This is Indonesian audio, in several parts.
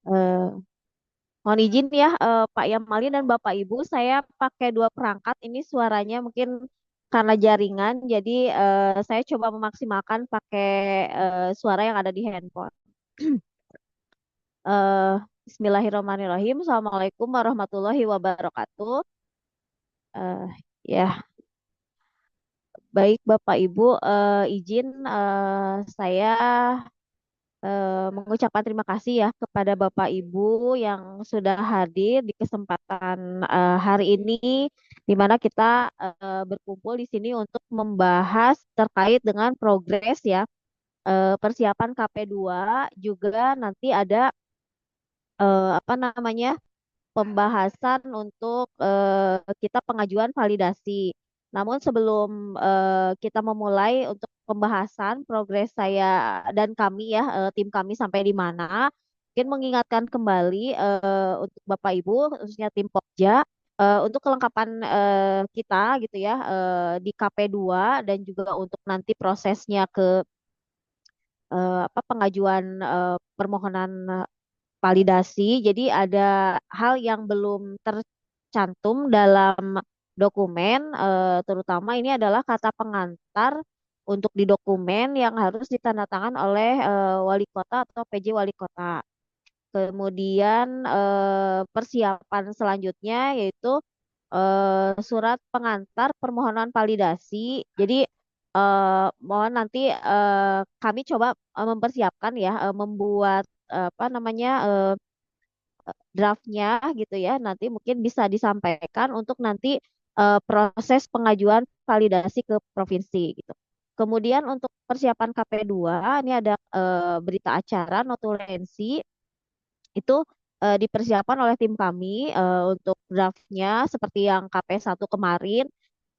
Eh, Mohon izin ya, Pak Yamali dan Bapak Ibu, saya pakai dua perangkat. Ini suaranya mungkin karena jaringan, jadi saya coba memaksimalkan pakai suara yang ada di handphone. Eh, Bismillahirrahmanirrahim. Assalamualaikum warahmatullahi wabarakatuh. Eh, ya, baik Bapak Ibu, izin saya mengucapkan terima kasih ya kepada Bapak Ibu yang sudah hadir di kesempatan hari ini, di mana kita berkumpul di sini untuk membahas terkait dengan progres ya, persiapan KP2, juga nanti ada apa namanya, pembahasan untuk kita pengajuan validasi. Namun sebelum kita memulai untuk pembahasan progres saya dan kami ya, tim kami sampai di mana, mungkin mengingatkan kembali untuk Bapak Ibu, khususnya tim Pokja, untuk kelengkapan kita gitu ya, di KP2 dan juga untuk nanti prosesnya ke apa pengajuan permohonan validasi. Jadi ada hal yang belum tercantum dalam dokumen, terutama ini adalah kata pengantar untuk di dokumen yang harus ditandatangan oleh wali kota atau PJ wali kota. Kemudian persiapan selanjutnya yaitu surat pengantar permohonan validasi. Jadi mohon nanti kami coba mempersiapkan ya, membuat apa namanya, draftnya gitu ya, nanti mungkin bisa disampaikan untuk nanti proses pengajuan validasi ke provinsi gitu. Kemudian untuk persiapan KP2 ini ada berita acara notulensi itu dipersiapkan oleh tim kami untuk draftnya seperti yang KP1 kemarin.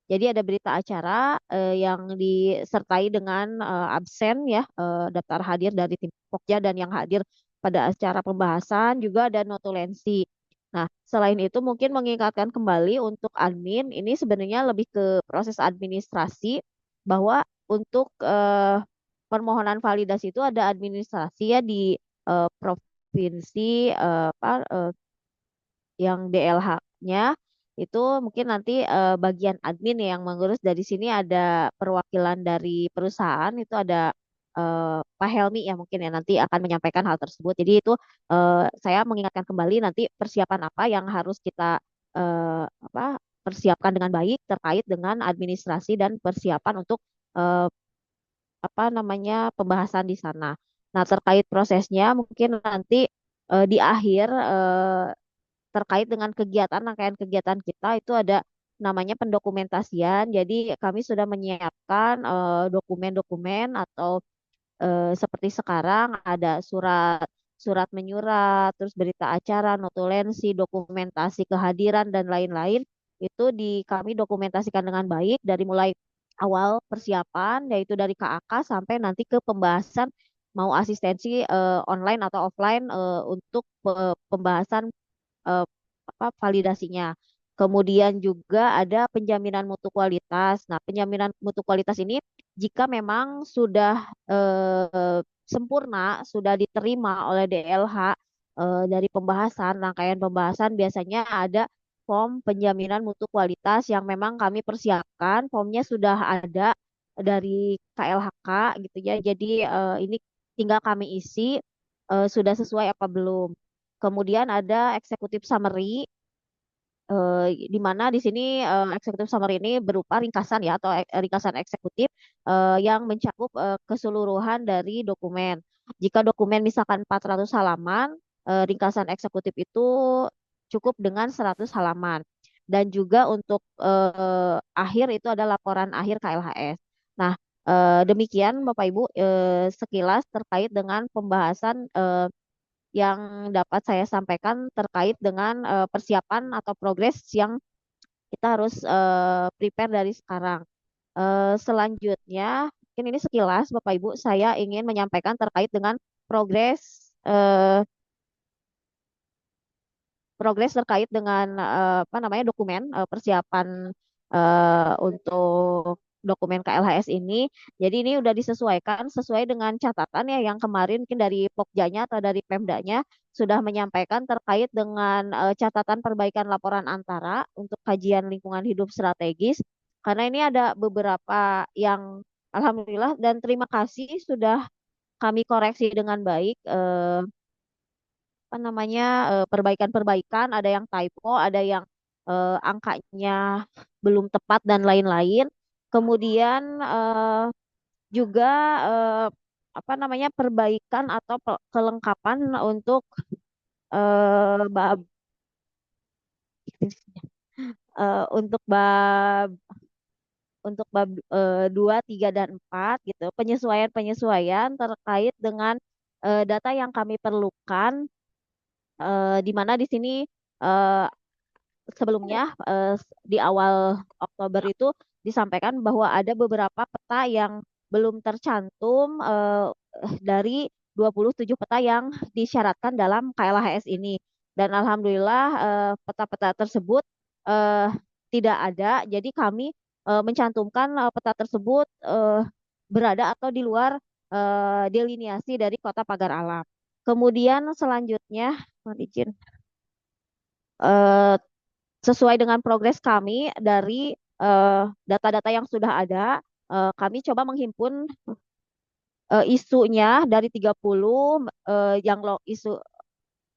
Jadi ada berita acara yang disertai dengan absen ya, daftar hadir dari tim Pokja dan yang hadir pada acara pembahasan, juga ada notulensi. Nah, selain itu mungkin mengingatkan kembali untuk admin, ini sebenarnya lebih ke proses administrasi, bahwa untuk permohonan validasi itu ada administrasi ya di provinsi, apa, yang DLH-nya itu mungkin nanti bagian admin yang mengurus. Dari sini ada perwakilan dari perusahaan, itu ada Pak Helmi ya mungkin ya nanti akan menyampaikan hal tersebut. Jadi itu saya mengingatkan kembali nanti persiapan apa yang harus kita apa, persiapkan dengan baik terkait dengan administrasi dan persiapan untuk eh, apa namanya, pembahasan di sana. Nah, terkait prosesnya mungkin nanti di akhir terkait dengan kegiatan, rangkaian kegiatan kita itu ada namanya pendokumentasian. Jadi kami sudah menyiapkan dokumen-dokumen atau seperti sekarang ada surat surat menyurat, terus berita acara, notulensi, dokumentasi kehadiran dan lain-lain. Itu di kami dokumentasikan dengan baik dari mulai awal persiapan yaitu dari KAK sampai nanti ke pembahasan mau asistensi online atau offline untuk pembahasan eh, apa validasinya. Kemudian juga ada penjaminan mutu kualitas. Nah, penjaminan mutu kualitas ini jika memang sudah sempurna, sudah diterima oleh DLH dari pembahasan, rangkaian pembahasan, biasanya ada form penjaminan mutu kualitas yang memang kami persiapkan. Formnya sudah ada dari KLHK gitu ya. Jadi ini tinggal kami isi sudah sesuai apa belum. Kemudian ada executive summary, di mana di sini executive summary ini berupa ringkasan ya, atau ringkasan eksekutif yang mencakup keseluruhan dari dokumen. Jika dokumen misalkan 400 halaman, ringkasan eksekutif itu cukup dengan 100 halaman. Dan juga untuk akhir itu ada laporan akhir KLHS. Nah, demikian Bapak Ibu sekilas terkait dengan pembahasan yang dapat saya sampaikan terkait dengan persiapan atau progres yang kita harus prepare dari sekarang. Selanjutnya, mungkin ini sekilas Bapak Ibu, saya ingin menyampaikan terkait dengan progres progres terkait dengan apa namanya, dokumen persiapan untuk dokumen KLHS ini. Jadi ini udah disesuaikan sesuai dengan catatan ya yang kemarin mungkin dari Pokjanya atau dari Pemdanya sudah menyampaikan terkait dengan catatan perbaikan laporan antara untuk kajian lingkungan hidup strategis. Karena ini ada beberapa yang alhamdulillah dan terima kasih sudah kami koreksi dengan baik. Apa namanya perbaikan-perbaikan, ada yang typo, ada yang angkanya belum tepat dan lain-lain. Kemudian juga eh, apa namanya perbaikan atau kelengkapan untuk bab untuk bab 2, 3 dan 4 gitu. Penyesuaian-penyesuaian terkait dengan data yang kami perlukan di mana di sini eh, sebelumnya di awal Oktober itu disampaikan bahwa ada beberapa peta yang belum tercantum dari 27 peta yang disyaratkan dalam KLHS ini. Dan alhamdulillah peta-peta tersebut eh, tidak ada. Jadi kami mencantumkan peta tersebut berada atau di luar deliniasi dari Kota Pagar Alam. Kemudian selanjutnya, mohon izin. Eh, Sesuai dengan progres kami dari data-data yang sudah ada, kami coba menghimpun isunya dari 30 yang isu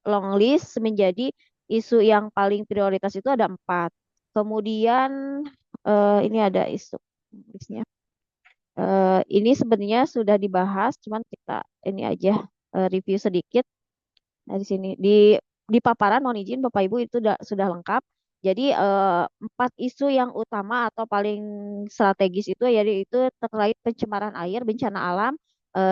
long list menjadi isu yang paling prioritas itu ada 4. Kemudian ini ada isu listnya. Ini sebenarnya sudah dibahas, cuman kita ini aja review sedikit. Nah, di sini di paparan mohon izin Bapak Ibu itu sudah lengkap. Jadi 4 isu yang utama atau paling strategis itu yaitu terkait pencemaran air, bencana alam,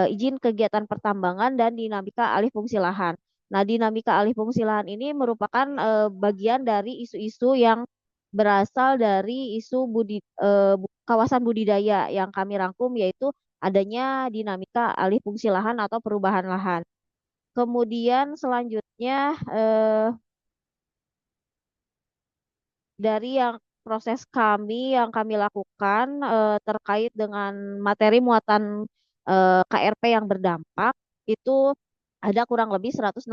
izin kegiatan pertambangan dan dinamika alih fungsi lahan. Nah, dinamika alih fungsi lahan ini merupakan bagian dari isu-isu yang berasal dari isu kawasan budidaya yang kami rangkum yaitu adanya dinamika alih fungsi lahan atau perubahan lahan. Kemudian selanjutnya dari yang proses yang kami lakukan terkait dengan materi muatan KRP yang berdampak itu ada kurang lebih 162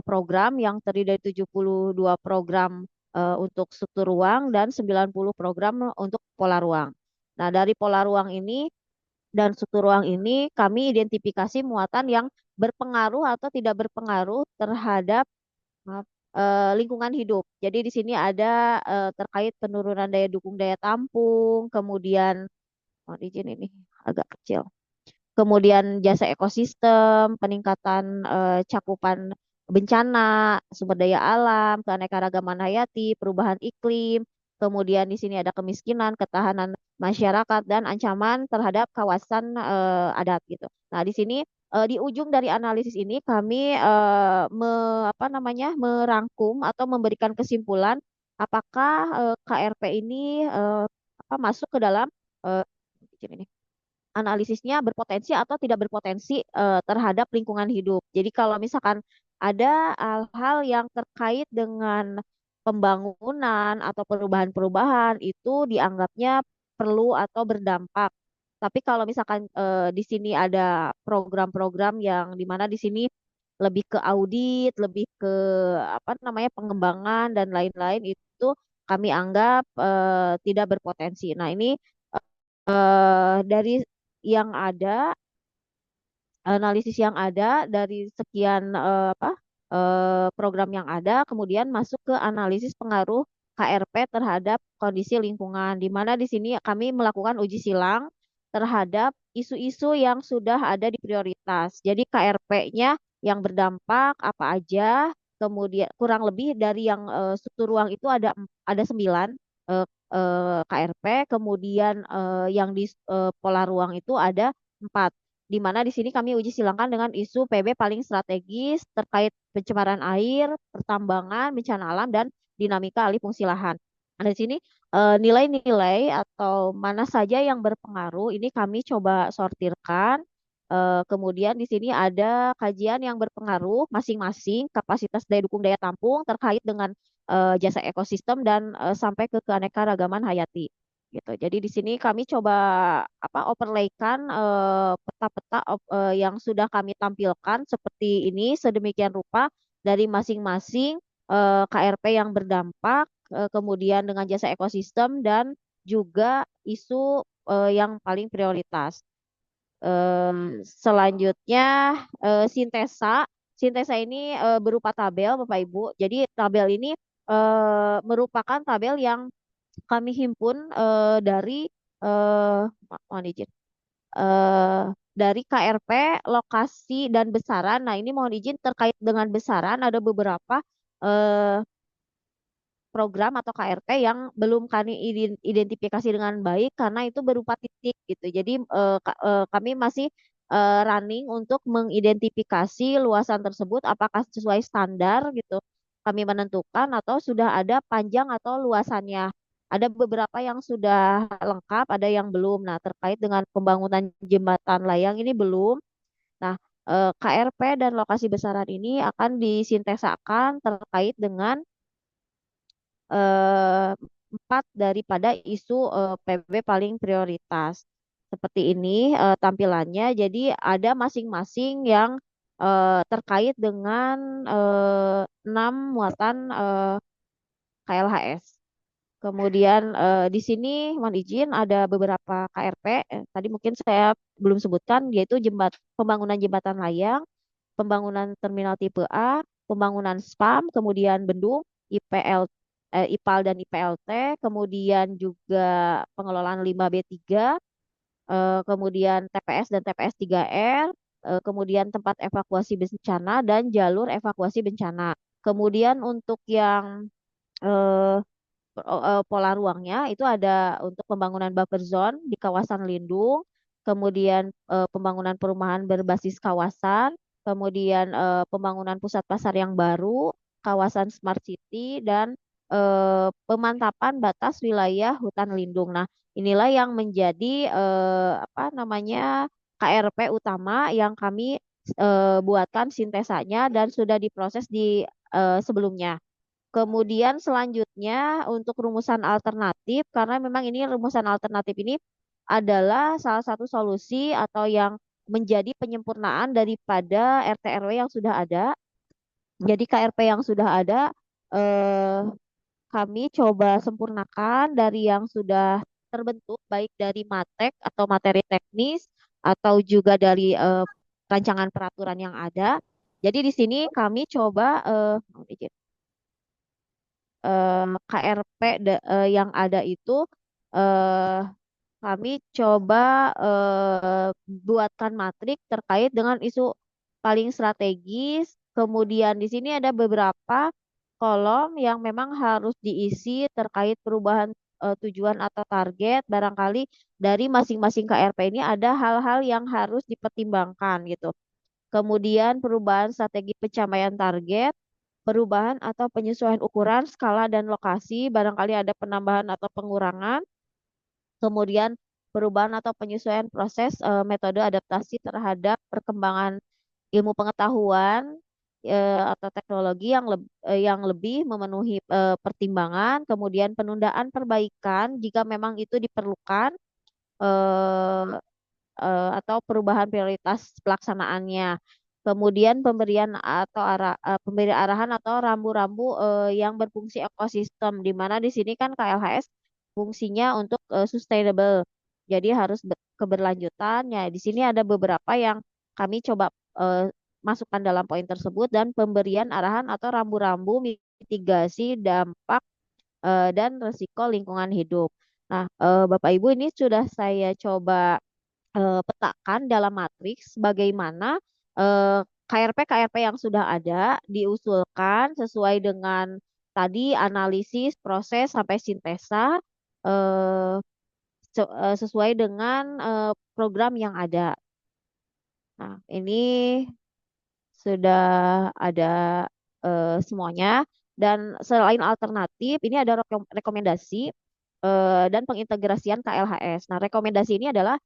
program yang terdiri dari 72 program untuk struktur ruang dan 90 program untuk pola ruang. Nah, dari pola ruang ini dan struktur ruang ini kami identifikasi muatan yang berpengaruh atau tidak berpengaruh terhadap maaf, lingkungan hidup. Jadi di sini ada terkait penurunan daya dukung daya tampung, kemudian mohon izin ini agak kecil. Kemudian jasa ekosistem, peningkatan cakupan bencana, sumber daya alam, keanekaragaman hayati, perubahan iklim, kemudian di sini ada kemiskinan, ketahanan masyarakat dan ancaman terhadap kawasan adat gitu. Nah, di sini di ujung dari analisis ini kami apa namanya merangkum atau memberikan kesimpulan apakah KRP ini apa masuk ke dalam eh, ini analisisnya berpotensi atau tidak berpotensi terhadap lingkungan hidup. Jadi kalau misalkan ada hal-hal yang terkait dengan pembangunan atau perubahan-perubahan itu dianggapnya perlu atau berdampak. Tapi kalau misalkan di sini ada program-program yang di mana di sini lebih ke audit, lebih ke apa namanya pengembangan dan lain-lain itu kami anggap tidak berpotensi. Nah, ini dari yang ada, analisis yang ada dari sekian program yang ada, kemudian masuk ke analisis pengaruh KRP terhadap kondisi lingkungan, di mana di sini kami melakukan uji silang terhadap isu-isu yang sudah ada di prioritas. Jadi KRP-nya yang berdampak apa aja, kemudian kurang lebih dari yang struktur ruang itu ada 9 KRP, kemudian yang di pola ruang itu ada 4 di mana di sini kami uji silangkan dengan isu PB paling strategis terkait pencemaran air, pertambangan, bencana alam, dan dinamika alih fungsi lahan. Nah, di sini nilai-nilai atau mana saja yang berpengaruh ini kami coba sortirkan. Kemudian di sini ada kajian yang berpengaruh masing-masing kapasitas daya dukung daya tampung terkait dengan jasa ekosistem dan sampai ke keanekaragaman hayati gitu. Jadi di sini kami coba apa overlaykan peta-peta yang sudah kami tampilkan seperti ini sedemikian rupa dari masing-masing KRP yang berdampak, kemudian dengan jasa ekosistem dan juga isu yang paling prioritas. Selanjutnya sintesa. Sintesa ini berupa tabel, Bapak Ibu. Jadi tabel ini merupakan tabel yang kami himpun dari mohon izin eh, dari KRP lokasi dan besaran. Nah, ini mohon izin terkait dengan besaran ada beberapa eh, program atau KRT yang belum kami identifikasi dengan baik karena itu berupa titik gitu. Jadi kami masih running untuk mengidentifikasi luasan tersebut apakah sesuai standar gitu. Kami menentukan atau sudah ada panjang atau luasannya. Ada beberapa yang sudah lengkap, ada yang belum. Nah, terkait dengan pembangunan jembatan layang ini belum. Nah, KRP dan lokasi besaran ini akan disintesakan terkait dengan eh, empat daripada isu PB paling prioritas. Seperti ini tampilannya. Jadi ada masing-masing yang terkait dengan enam muatan KLHS. Kemudian di sini mohon izin ada beberapa KRP. Tadi mungkin saya belum sebutkan yaitu pembangunan jembatan layang, pembangunan terminal tipe A, pembangunan SPAM, kemudian bendung, IPL, IPAL dan IPLT, kemudian juga pengelolaan limbah B3, kemudian TPS dan TPS 3R, kemudian tempat evakuasi bencana dan jalur evakuasi bencana. Kemudian untuk yang eh, pola ruangnya itu ada untuk pembangunan buffer zone di kawasan lindung, kemudian pembangunan perumahan berbasis kawasan, kemudian pembangunan pusat pasar yang baru, kawasan smart city dan pemantapan batas wilayah hutan lindung. Nah, inilah yang menjadi apa namanya KRP utama yang kami buatkan sintesanya dan sudah diproses di sebelumnya. Kemudian selanjutnya untuk rumusan alternatif, karena memang ini rumusan alternatif ini adalah salah satu solusi atau yang menjadi penyempurnaan daripada RT RW yang sudah ada. Jadi KRP yang sudah ada eh, kami coba sempurnakan dari yang sudah terbentuk baik dari matek atau materi teknis atau juga dari rancangan peraturan yang ada. Jadi di sini kami coba mohon izin, KRP yang ada itu eh, kami coba buatkan matrik terkait dengan isu paling strategis. Kemudian di sini ada beberapa kolom yang memang harus diisi terkait perubahan tujuan atau target. Barangkali dari masing-masing KRP ini ada hal-hal yang harus dipertimbangkan gitu. Kemudian perubahan strategi pencapaian target, perubahan atau penyesuaian ukuran, skala, dan lokasi, barangkali ada penambahan atau pengurangan, kemudian perubahan atau penyesuaian proses metode adaptasi terhadap perkembangan ilmu pengetahuan atau teknologi yang lebih memenuhi pertimbangan, kemudian penundaan perbaikan jika memang itu diperlukan, eh, atau perubahan prioritas pelaksanaannya. Kemudian pemberian atau pemberi arahan atau rambu-rambu yang berfungsi ekosistem, di mana di sini kan KLHS fungsinya untuk sustainable. Jadi harus keberlanjutan. Ya, di sini ada beberapa yang kami coba masukkan dalam poin tersebut dan pemberian arahan atau rambu-rambu mitigasi dampak dan risiko lingkungan hidup. Nah, Bapak Ibu ini sudah saya coba petakan dalam matriks bagaimana KRP-KRP yang sudah ada diusulkan sesuai dengan tadi analisis, proses sampai sintesa eh, sesuai dengan program yang ada. Nah, ini sudah ada semuanya dan selain alternatif ini ada rekomendasi dan pengintegrasian KLHS. Nah, rekomendasi ini adalah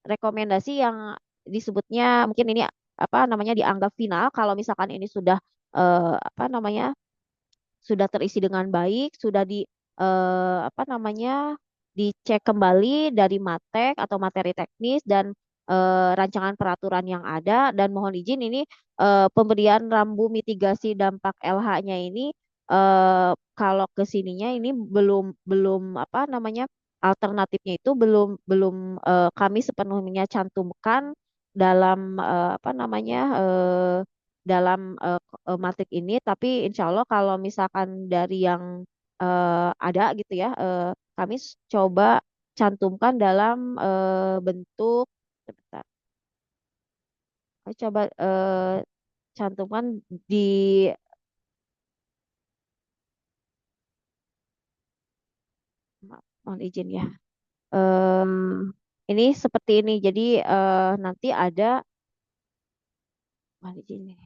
rekomendasi yang disebutnya mungkin ini apa namanya dianggap final kalau misalkan ini sudah apa namanya sudah terisi dengan baik, sudah apa namanya dicek kembali dari matek atau materi teknis dan rancangan peraturan yang ada dan mohon izin ini pemberian rambu mitigasi dampak LH-nya ini kalau ke sininya ini belum belum apa namanya alternatifnya itu belum belum kami sepenuhnya cantumkan dalam apa namanya dalam matrik ini tapi insya Allah kalau misalkan dari yang ada gitu ya kami coba cantumkan dalam bentuk sebentar, kami coba cantumkan di mohon izin ya. Em, ini seperti ini. Jadi nanti ada mohon izin nih.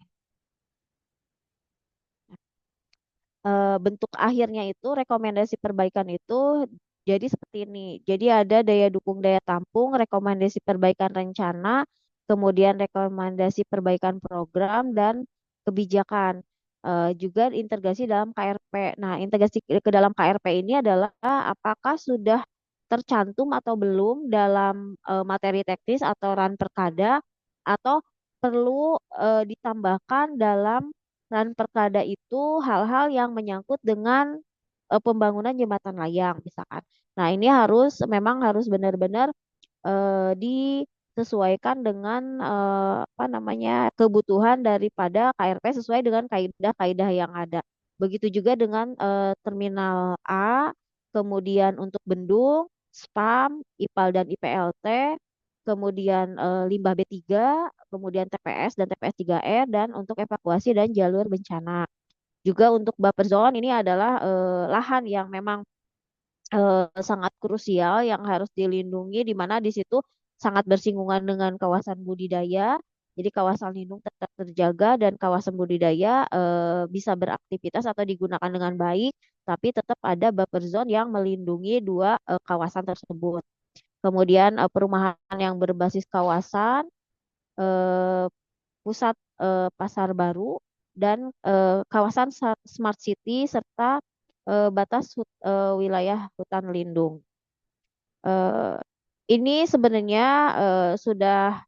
Bentuk akhirnya itu rekomendasi perbaikan itu jadi seperti ini. Jadi ada daya dukung daya tampung, rekomendasi perbaikan rencana, kemudian rekomendasi perbaikan program dan kebijakan. Juga integrasi dalam KRP. Nah, integrasi ke dalam KRP ini adalah apakah sudah tercantum atau belum dalam materi teknis atau ran perkada atau perlu ditambahkan dalam dan perkada itu hal-hal yang menyangkut dengan pembangunan jembatan layang misalkan. Nah, ini memang harus benar-benar disesuaikan dengan apa namanya kebutuhan daripada KRP sesuai dengan kaidah-kaidah yang ada. Begitu juga dengan terminal A, kemudian untuk bendung, spam, IPAL dan IPLT, kemudian limbah B3, kemudian TPS dan TPS 3R dan untuk evakuasi dan jalur bencana. Juga untuk buffer zone ini adalah lahan yang memang sangat krusial yang harus dilindungi di mana di situ sangat bersinggungan dengan kawasan budidaya. Jadi kawasan lindung tetap terjaga dan kawasan budidaya bisa beraktivitas atau digunakan dengan baik, tapi tetap ada buffer zone yang melindungi dua kawasan tersebut. Kemudian perumahan yang berbasis kawasan, eh, pusat pasar baru dan kawasan smart city serta batas wilayah hutan lindung. Eh, ini sebenarnya sudah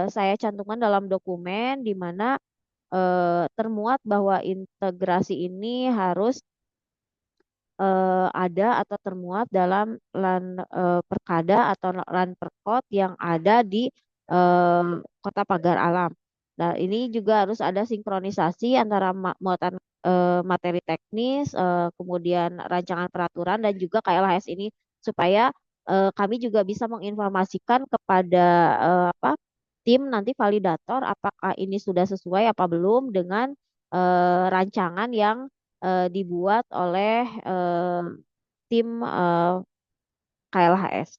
saya cantumkan dalam dokumen di mana termuat bahwa integrasi ini harus ada atau termuat dalam perkada atau lan perkot yang ada di eh, Kota Pagar Alam. Nah, ini juga harus ada sinkronisasi antara muatan materi teknis, kemudian rancangan peraturan dan juga KLHS ini supaya kami juga bisa menginformasikan kepada apa tim nanti validator apakah ini sudah sesuai apa belum dengan rancangan yang dibuat oleh tim KLHS.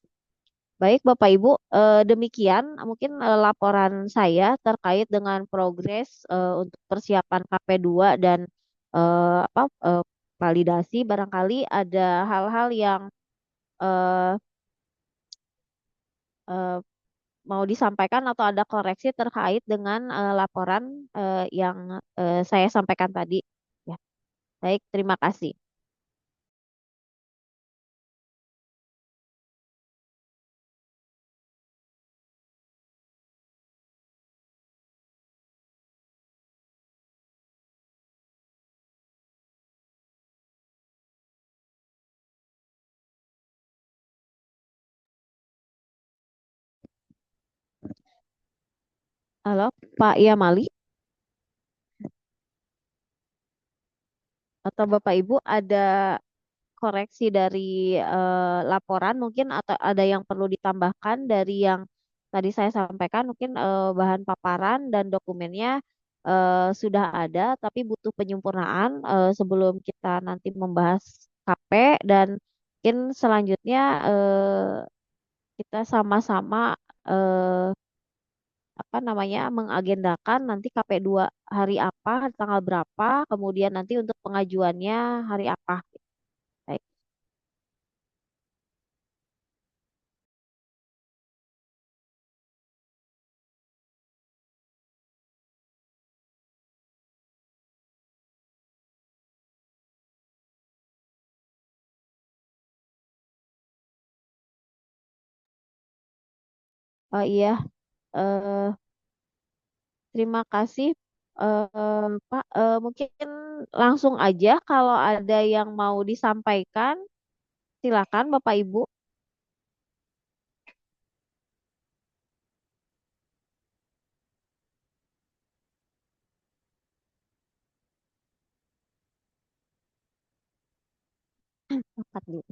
Baik, Bapak Ibu, demikian mungkin laporan saya terkait dengan progres untuk persiapan KP2 dan apa validasi. Barangkali ada hal-hal yang eh, eh, mau disampaikan atau ada koreksi terkait dengan laporan yang saya sampaikan tadi. Ya, baik, terima kasih. Halo, Pak Yamali atau Bapak Ibu ada koreksi dari laporan mungkin atau ada yang perlu ditambahkan dari yang tadi saya sampaikan mungkin bahan paparan dan dokumennya sudah ada tapi butuh penyempurnaan sebelum kita nanti membahas KP dan mungkin selanjutnya kita sama-sama eh, apa namanya mengagendakan nanti KP2 hari apa, tanggal berapa, kemudian nanti untuk pengajuannya hari apa. Baik. Oh iya, eh, terima kasih Pak. Mungkin langsung aja kalau ada yang mau disampaikan, silakan Bapak Ibu. Angkat dulu.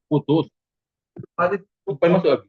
Putus. Apa yang masuk lagi?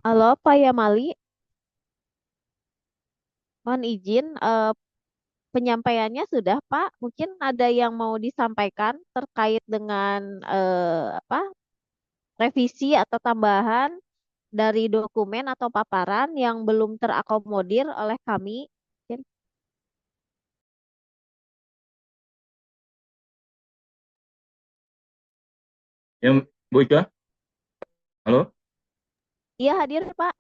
Halo Pak Yamali, mohon izin penyampaiannya sudah Pak. Mungkin ada yang mau disampaikan terkait dengan apa revisi atau tambahan dari dokumen atau paparan yang belum terakomodir oleh kami. Mungkin. Yang Bu Ika, halo? Iya hadir Pak.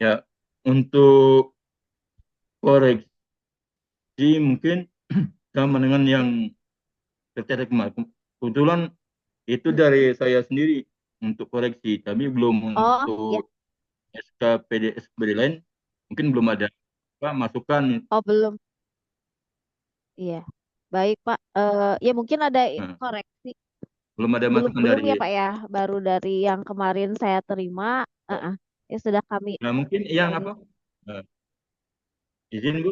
Ya, untuk koreksi mungkin sama dengan yang terkait kemarin. Kebetulan itu dari Mm-mm. saya sendiri untuk koreksi, tapi belum Oh ya, untuk SKPD lain. Mungkin belum ada apa, masukan. oh belum. Iya, baik Pak. Ya mungkin ada Nah, koreksi. belum ada Belum masukan belum dari. ya Pak ya. Baru dari yang kemarin saya terima. Ya sudah kami Nah, mungkin yang ini. apa? eh, izin Bu,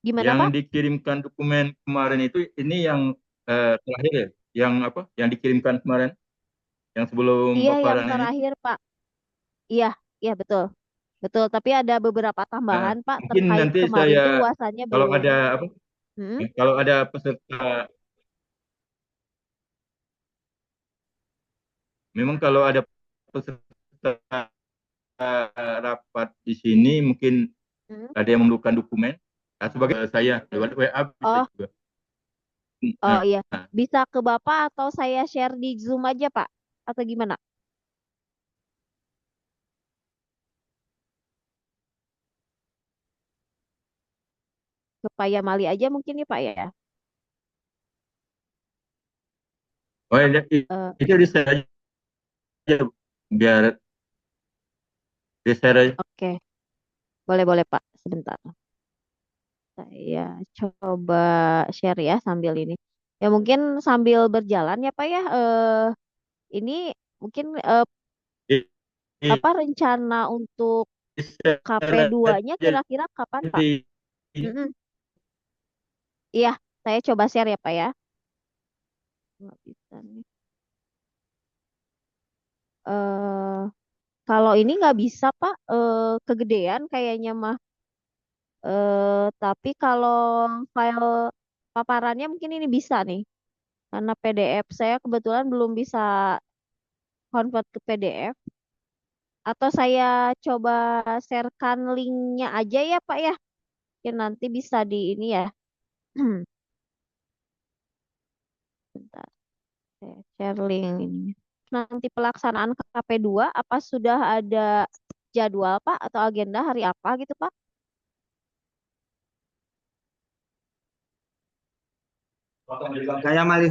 Gimana yang Pak? dikirimkan dokumen kemarin itu ini yang terakhir ya, yang apa? Yang dikirimkan kemarin, yang sebelum Iya yang paparan ini. terakhir Pak. Iya, iya betul. Betul, tapi ada beberapa Nah, tambahan Pak mungkin terkait nanti kemarin saya tuh luasannya kalau belum. ada apa? Hmm? Kalau ada peserta, memang kalau ada peserta rapat di sini mungkin Hmm? ada yang memerlukan dokumen. Nah, sebagai saya lewat WA bisa Oh, juga. oh Nah, iya. Bisa ke Bapak atau saya share di Zoom aja Pak? Atau gimana? Ke Pak Yamali aja mungkin ya Pak ya. oh ya, Eh, itu di share aja biar di share aja. oke, boleh boleh Pak. Sebentar. Saya coba share ya sambil ini. Ya mungkin sambil berjalan ya Pak ya. Ini mungkin Di, di, apa rencana untuk di share KP2-nya aja kira-kira kapan Pak? di ini. Mm-mm. Iya. Saya coba share ya Pak ya. Nggak bisa nih. Eh, kalau ini nggak bisa Pak, kegedean kayaknya mah. Tapi kalau file paparannya mungkin ini bisa nih. Karena PDF saya kebetulan belum bisa convert ke PDF. Atau saya coba sharekan linknya aja ya Pak ya. Mungkin nanti bisa di ini ya. Bentar, saya share link ini. Nanti pelaksanaan KP2 apa sudah ada jadwal Pak atau agenda hari apa gitu Pak? Kayak Mali,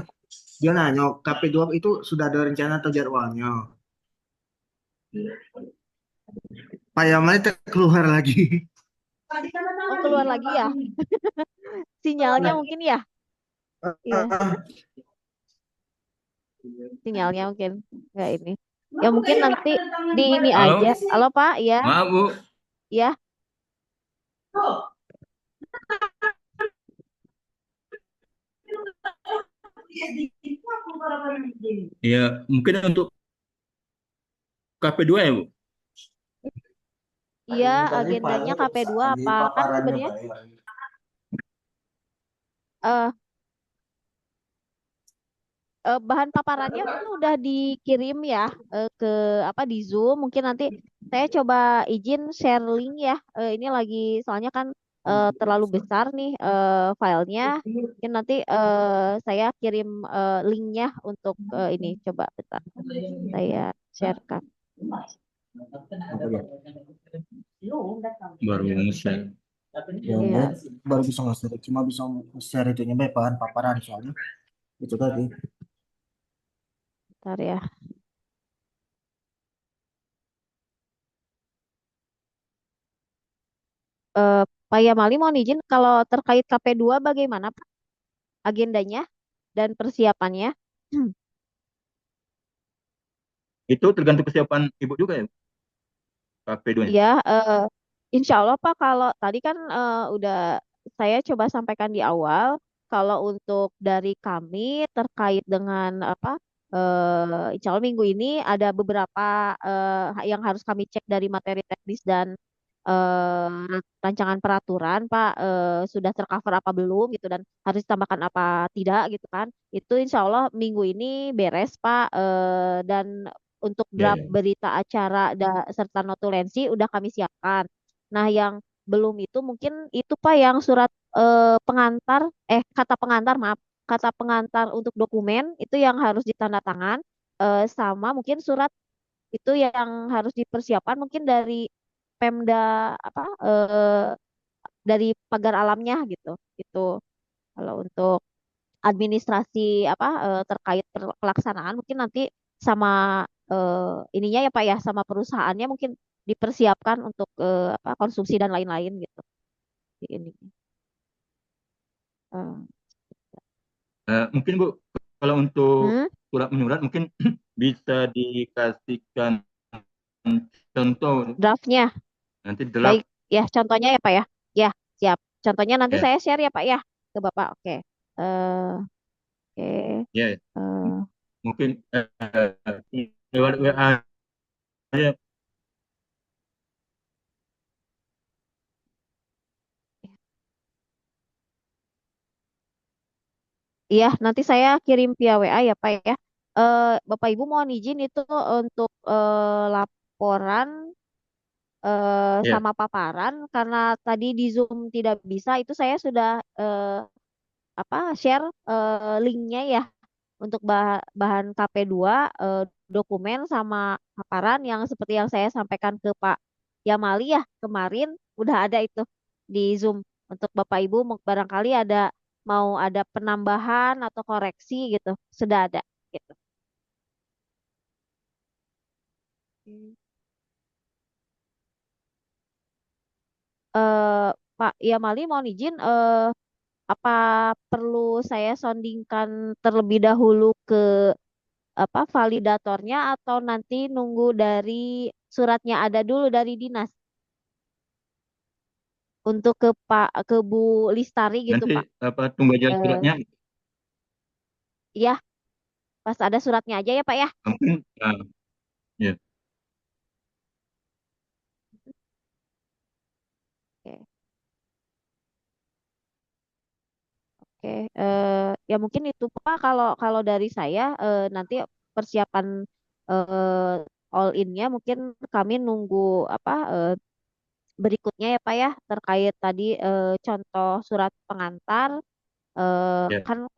dia nanya KP2 itu sudah ada rencana atau jadwalnya. Pak Yamal itu keluar lagi. Oh keluar lagi ya? Sinyalnya mungkin ya? Iya, sinyalnya mungkin nggak ini. Ya mungkin nanti di ini Halo, aja. Halo Pak, ya, maaf Bu. ya. Ya, mungkin untuk KP2 ya Bu. Iya, Tadi agendanya paling KP2 di apa kan paparannya sebenarnya Pak ya. eh bahan paparannya udah dikirim ya ke apa di Zoom. Mungkin nanti saya coba izin share link ya. Ini lagi soalnya kan terlalu besar nih filenya. Mungkin nanti saya kirim linknya untuk ini. Coba bentar, saya sharekan. Baru nge-share. Ya, dia Iya, baru bisa nge-share, cuma bisa nge-share itu nyampe bahan paparan soalnya itu tadi. bentar ya. Pak Yamali mohon izin kalau terkait KP2 bagaimana Pak agendanya dan persiapannya? Itu tergantung kesiapan Ibu juga ya, KP2-nya. Ya, insya Allah Pak, kalau tadi kan udah saya coba sampaikan di awal, kalau untuk dari kami terkait dengan apa, insya Allah minggu ini ada beberapa yang harus kami cek dari materi teknis dan rancangan peraturan, Pak, sudah tercover apa belum gitu dan harus ditambahkan apa tidak gitu kan. Itu insya Allah minggu ini beres, Pak, dan untuk Ya, draft ya. berita acara serta notulensi udah kami siapkan. Nah, yang belum itu mungkin itu Pak yang surat pengantar, kata pengantar maaf, kata pengantar untuk dokumen itu yang harus ditandatangan sama mungkin surat itu yang harus dipersiapkan mungkin dari Pemda apa dari pagar alamnya gitu. Itu kalau untuk administrasi apa terkait pelaksanaan mungkin nanti sama ininya ya Pak ya sama perusahaannya mungkin dipersiapkan untuk apa konsumsi dan lain-lain gitu. Di ini. Eh, Mungkin Bu, kalau untuk hmm, surat menyurat mungkin bisa dikasihkan contoh draftnya nanti baik draft ya contohnya ya Pak ya. Ya, siap. Contohnya nanti ya. saya share ya Pak ya ke Bapak. Oke. Oke. Ya, Eh, mungkin lewat WA aja. Iya, nanti saya kirim via WA ya Pak ya. Bapak Ibu mohon izin itu untuk laporan Ya. sama paparan karena tadi di Zoom tidak bisa itu saya sudah apa share linknya ya untuk bahan KP2 dokumen sama paparan yang seperti yang saya sampaikan ke Pak Yamali ya kemarin udah ada itu di Zoom untuk Bapak Ibu barangkali ada mau ada penambahan atau koreksi gitu sudah ada gitu. Hmm. Pak Yamali mohon izin apa perlu saya soundingkan terlebih dahulu ke apa validatornya atau nanti nunggu dari suratnya ada dulu dari dinas? untuk ke Bu Listari gitu Nanti Pak. apa tunggu aja Eh, suratnya. iya, pas ada suratnya aja ya Pak ya. Mungkin ya. Oke, oke. Ya mungkin itu Pak. Kalau kalau dari saya nanti persiapan all in-nya mungkin kami nunggu apa berikutnya ya Pak ya terkait tadi contoh surat pengantar Ya. kan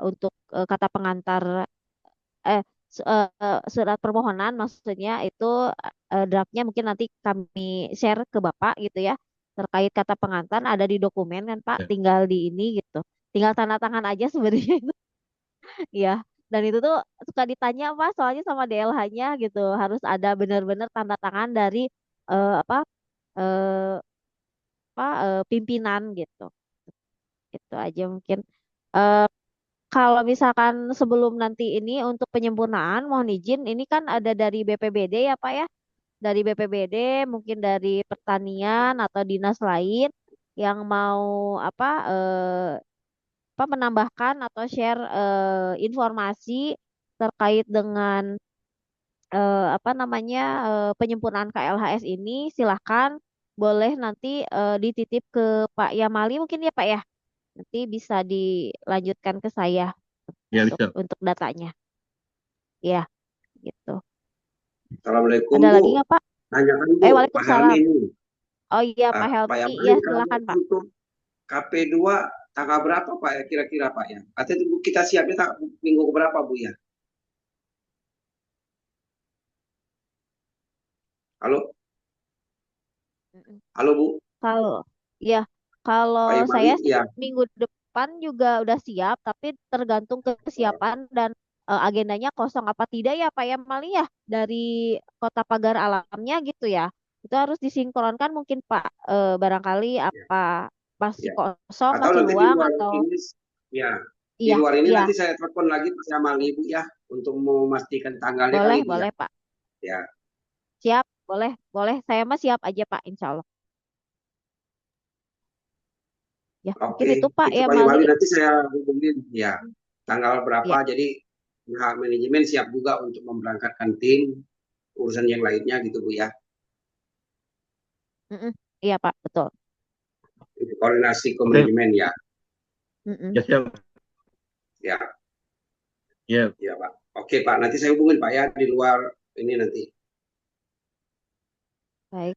untuk kata pengantar eh surat permohonan maksudnya itu draftnya mungkin nanti kami share ke Bapak gitu ya terkait kata pengantar ada di dokumen kan Pak Ya. tinggal di ini gitu tinggal tanda tangan aja sebenarnya itu ya dan itu tuh suka ditanya Pak soalnya sama DLH-nya gitu harus ada benar-benar tanda tangan dari apa eh, pimpinan gitu itu aja mungkin. Eh, Kalau misalkan sebelum nanti ini untuk penyempurnaan, mohon izin, ini kan ada dari BPBD ya Pak ya, dari BPBD, mungkin dari pertanian atau dinas lain yang mau apa, menambahkan atau share informasi terkait dengan apa namanya penyempurnaan KLHS ini, silahkan boleh nanti dititip ke Pak Yamali mungkin ya Pak ya, nanti bisa dilanjutkan ke saya Ya bisa. untuk datanya. Ya, gitu. Assalamualaikum Ada Bu. lagi nggak Pak? Tanyakan Bu, Pak Helmi Waalaikumsalam. ini. Oh iya, Pak Pak Helmi. Yamali Iya, kalau silakan Pak. untuk KP2 tanggal berapa Pak ya kira-kira Pak ya? Atau itu kita siapnya minggu berapa Bu ya? Halo? Mm-mm. Halo Bu? Kalau, ya, kalau Pak Yamali? saya sih Ya. minggu depan juga udah siap, tapi tergantung kesiapan dan agendanya kosong apa tidak ya Pak Yamali ya dari Kota Pagar Alamnya gitu ya. Itu harus disinkronkan mungkin Pak. Barangkali Ya. apa masih Ya. kosong, Atau masih nanti di luang luar atau ini ya. Di iya, luar ini iya, nanti saya telepon lagi Pak Yamali Bu ya untuk memastikan tanggalnya boleh, kali Bu ya. boleh Pak. Ya. Siap, boleh, boleh. Saya mah siap aja Pak, insya Allah. Ya, mungkin Oke, itu Pak itu ya Pak Mali. Yamali nanti saya hubungin ya. Tanggal berapa Ya, jadi pihak manajemen siap juga untuk memberangkatkan tim urusan yang lainnya gitu Bu ya. mm-mm. Iya Pak, betul. Itu koordinasi ke Oke. manajemen ya. Mm-mm. Ya siap. Ya, Ya. ya Pak. Oke Pak, nanti saya hubungin Pak ya di luar ini nanti. Baik.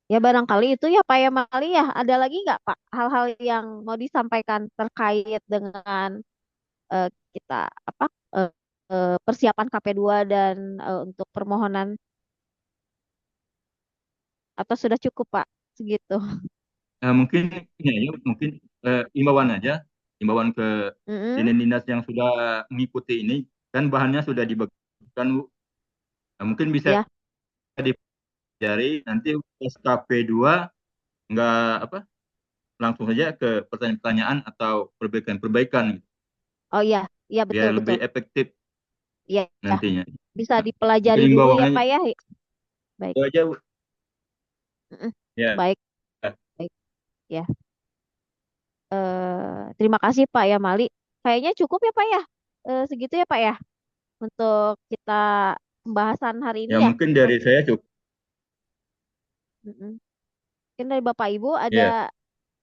Ya barangkali itu ya Pak ya Mali ya. Ada lagi nggak Pak hal-hal yang mau disampaikan terkait dengan eh, kita apa eh, persiapan KP2 dan untuk permohonan atau sudah cukup Pak segitu? Mungkin ini ya, mungkin imbauan aja, imbauan ke Mm-mm. dinas-dinas yang sudah mengikuti ini, kan bahannya sudah dibagikan, Bu. Mungkin bisa Ya, dipelajari nanti SKP 2 nggak apa langsung saja ke pertanyaan-pertanyaan atau perbaikan-perbaikan gitu, oh iya, iya betul biar betul. lebih efektif Iya, ya. nantinya. Bisa Nah, mungkin dipelajari dulu ya imbauannya Pak ya. Baik. itu aja, Bu. Mm-mm. Ya. Baik, baik. Ya. Terima kasih Pak ya Mali. Kayaknya cukup ya Pak ya. Segitu ya Pak ya untuk kita pembahasan hari ini Ya ya. mungkin dari saya cukup. Mm-mm. Mungkin dari Bapak Ibu Ya.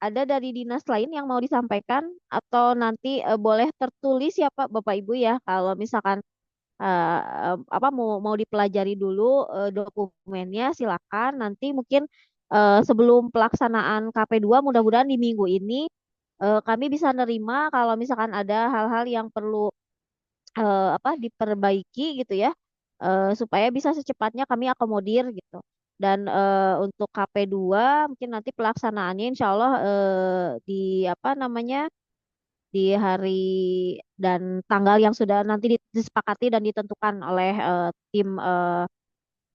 ada dari dinas lain yang mau disampaikan atau nanti boleh tertulis ya Pak Bapak Ibu ya kalau misalkan apa mau mau dipelajari dulu dokumennya silakan nanti mungkin sebelum pelaksanaan KP2 mudah-mudahan di minggu ini kami bisa nerima kalau misalkan ada hal-hal yang perlu apa diperbaiki gitu ya supaya bisa secepatnya kami akomodir gitu. Dan untuk KP2 mungkin nanti pelaksanaannya insya Allah di apa namanya di hari dan tanggal yang sudah nanti disepakati dan ditentukan oleh tim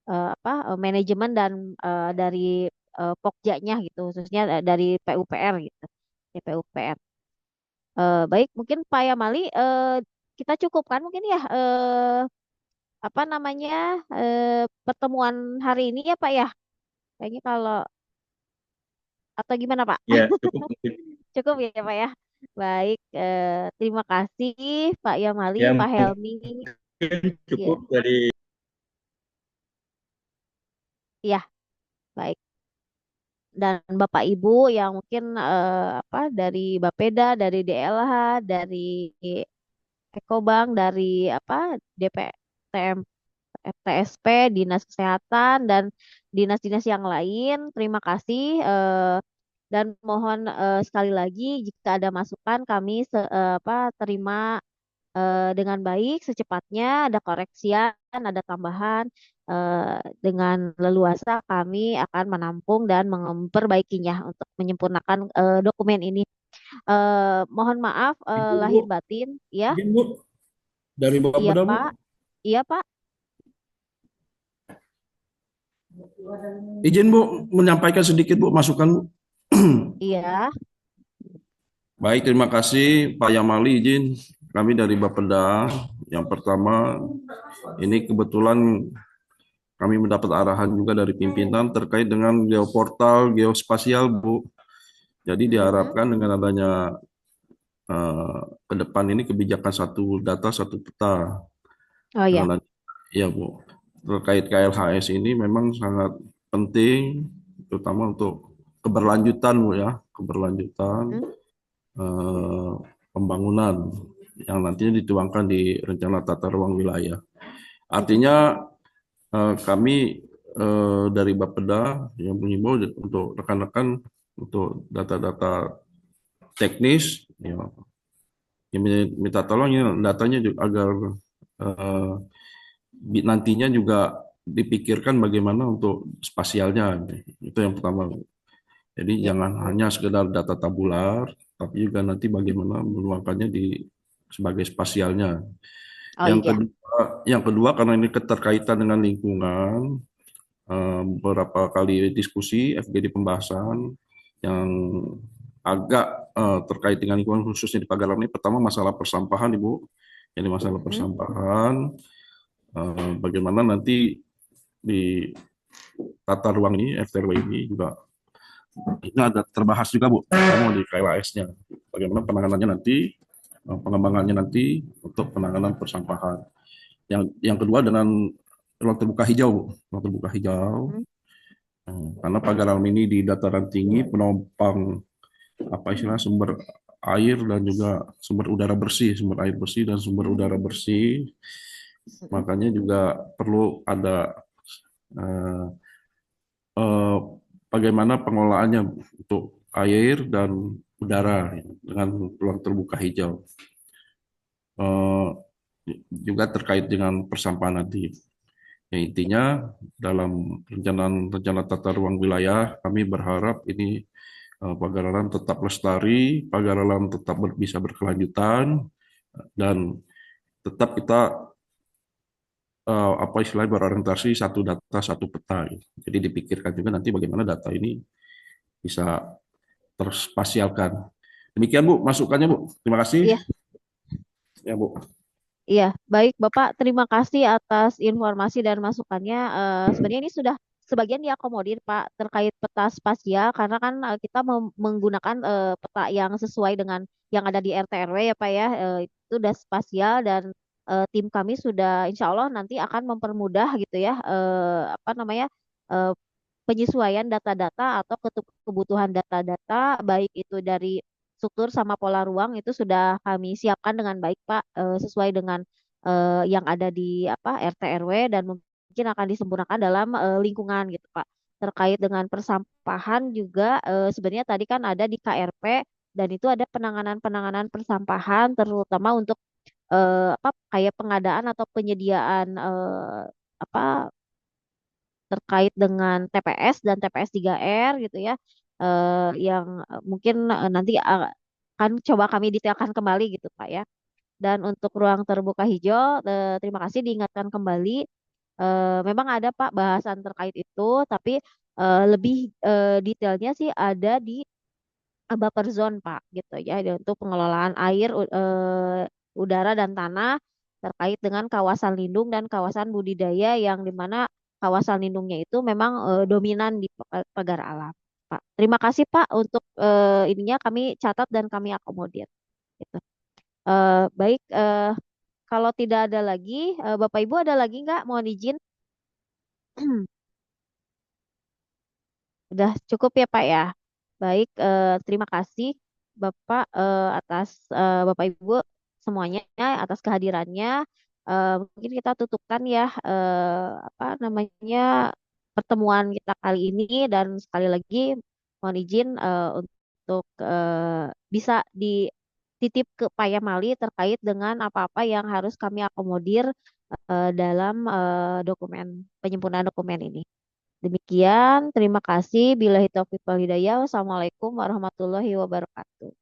apa manajemen dan dari Pokjanya gitu khususnya dari PUPR gitu. Ya, PUPR. Baik, mungkin Pak Yamali kita cukupkan mungkin ya apa namanya pertemuan hari ini ya Pak ya. Kayaknya kalau atau gimana Pak? Ya, cukup mungkin. Cukup ya Pak ya. Baik, terima kasih Pak Yamali, Ya, Pak Helmi. mungkin Ya, cukup dari ya, baik. Dan Bapak Ibu yang mungkin apa dari Bapeda, dari DLH, dari Ekobank, dari apa DPTM, TSP, Dinas Kesehatan dan dinas-dinas yang lain. Terima kasih dan mohon sekali lagi jika ada masukan kami terima dengan baik secepatnya, ada koreksian, ada tambahan dengan leluasa kami akan menampung dan memperbaikinya untuk menyempurnakan dokumen ini. Mohon maaf Ibu, Bu, lahir batin, ya, izin Bu, dari iya Bapeda Bu, Pak, iya Pak, izin Bu menyampaikan sedikit Bu masukan Bu. iya, Baik, terima kasih Pak Yamali, izin kami dari Bapeda. Yang pertama, ini kebetulan kami mendapat arahan juga dari pimpinan terkait dengan geoportal geospasial Bu. Jadi mm-mm. diharapkan dengan adanya ke depan ini kebijakan satu data satu peta. Oh ya, Dengan ya Bu, terkait KLHS ini memang sangat penting, terutama untuk keberlanjutan Bu ya, keberlanjutan mm, eh, pembangunan yang nantinya dituangkan di rencana tata ruang wilayah. mm-mm, Artinya kami dari Bapeda yang mengimbau untuk rekan-rekan untuk data-data teknis ya, yang minta tolong ya datanya juga agar eh, nantinya juga dipikirkan bagaimana untuk spasialnya. Itu yang pertama. Jadi ya, jangan hanya sekedar data tabular, tapi juga nanti bagaimana menuangkannya di sebagai spasialnya. oh iya, Yang kedua karena ini keterkaitan dengan lingkungan, beberapa kali diskusi FGD pembahasan yang agak terkait dengan lingkungan khususnya di Pagalan ini. Pertama masalah persampahan, Ibu. Jadi masalah mm, persampahan, bagaimana nanti di tata ruang ini, FTRW ini juga ini ada terbahas juga Bu, terutama di KLAS-nya. Bagaimana penanganannya nanti, pengembangannya nanti untuk penanganan persampahan. Yang kedua dengan ruang terbuka hijau Bu, ruang terbuka hijau. mm, Karena pagar alam ini di dataran tinggi penopang apa istilah sumber air dan juga sumber udara bersih, sumber air bersih dan sumber udara bersih. mm-mm, Makanya juga perlu ada eh, eh, bagaimana pengelolaannya untuk air dan udara dengan ruang terbuka hijau. Eh, juga terkait dengan persampahan nanti. Ya, intinya dalam rencana tata ruang wilayah kami berharap ini Pagararan tetap lestari, Pagararan tetap bisa berkelanjutan dan tetap kita apa istilahnya berorientasi satu data satu peta. Gitu. Jadi dipikirkan juga nanti bagaimana data ini bisa terspasialkan. Demikian Bu, masukannya Bu. Terima kasih. iya. Ya Bu. Iya, baik Bapak, terima kasih atas informasi dan masukannya. Sebenarnya ini sudah sebagian diakomodir Pak terkait peta spasial karena kan kita menggunakan peta yang sesuai dengan yang ada di RT RW ya Pak ya. Itu udah spasial dan tim kami sudah insya Allah nanti akan mempermudah gitu ya apa namanya eh, penyesuaian data-data atau kebutuhan data-data baik itu dari struktur sama pola ruang itu sudah kami siapkan dengan baik Pak sesuai dengan yang ada di apa RT RW dan mungkin akan disempurnakan dalam lingkungan gitu Pak. Terkait dengan persampahan juga sebenarnya tadi kan ada di KRP dan itu ada penanganan-penanganan persampahan terutama untuk apa kayak pengadaan atau penyediaan apa terkait dengan TPS dan TPS 3R gitu ya yang mungkin nanti akan coba kami detailkan kembali gitu Pak ya. Dan untuk ruang terbuka hijau terima kasih diingatkan kembali. Memang ada Pak bahasan terkait itu tapi lebih detailnya sih ada di buffer zone Pak gitu ya untuk pengelolaan air udara dan tanah terkait dengan kawasan lindung dan kawasan budidaya yang dimana kawasan lindungnya itu memang dominan di pagar alam, Pak. Terima kasih Pak untuk ininya kami catat dan kami akomodir. Gitu. Baik, kalau tidak ada lagi, Bapak Ibu ada lagi nggak? Mohon izin. Udah cukup ya Pak ya. Baik, terima kasih Bapak atas Bapak Ibu semuanya atas kehadirannya. Mungkin kita tutupkan ya apa namanya pertemuan kita kali ini dan sekali lagi mohon izin untuk bisa dititip ke Pak Yamali terkait dengan apa-apa yang harus kami akomodir dalam dokumen penyempurnaan dokumen ini. Demikian, terima kasih. Billahi taufiq wal hidayah. Wassalamualaikum warahmatullahi wabarakatuh.